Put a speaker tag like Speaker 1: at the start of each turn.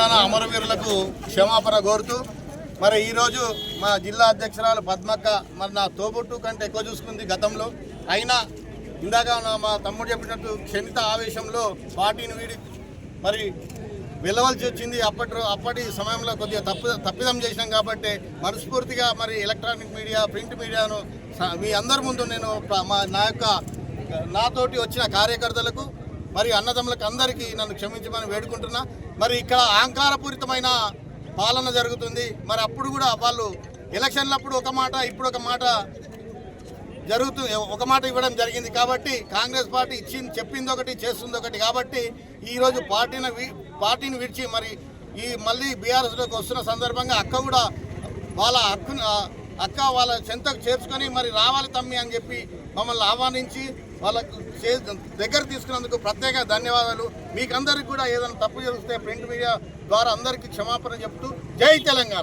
Speaker 1: అమరవీరులకు క్షమాపణ కోరుతూ మరి ఈరోజు మా జిల్లా అధ్యక్షురాలు పద్మక్క మరి నా తోబుట్టు కంటే ఎక్కువ చూసుకుంది గతంలో. అయినా ఇందాక మా తమ్ముడు చెప్పినట్టు క్షణిత ఆవేశంలో పార్టీని వీడి మరి వెళ్ళవలసి వచ్చింది. అప్పటి సమయంలో కొద్దిగా తప్పిదం చేసినాం కాబట్టి మనస్ఫూర్తిగా మరి ఎలక్ట్రానిక్ మీడియా, ప్రింట్ మీడియాను మీ అందరి ముందు నేను నాతోటి వచ్చిన కార్యకర్తలకు మరి అన్నదమ్ములకు అందరికీ నన్ను క్షమించమని వేడుకుంటున్నా. మరి ఇక్కడ అహంకారపూరితమైన పాలన జరుగుతుంది. మరి అప్పుడు కూడా వాళ్ళు ఎలక్షన్లప్పుడు ఒక మాట, ఇప్పుడు ఒక మాట ఒక మాట ఇవ్వడం జరిగింది. కాబట్టి కాంగ్రెస్ పార్టీ చెప్పింది ఒకటి, చేస్తుంది ఒకటి. కాబట్టి ఈరోజు పార్టీని విడిచి మరి మళ్ళీ బీఆర్ఎస్లోకి వస్తున్న సందర్భంగా అక్క కూడా వాళ్ళ చెంతకు చేర్చుకొని మరి రావాలి తమ్మి అని చెప్పి మమ్మల్ని ఆహ్వానించి వాళ్ళకు దగ్గర తీసుకున్నందుకు ప్రత్యేక ధన్యవాదాలు. మీకందరికీ కూడా ఏదైనా తప్పు జరిగితే ప్రింట్ మీడియా ద్వారా అందరికీ క్షమాపణ చెప్తూ జై తెలంగాణ.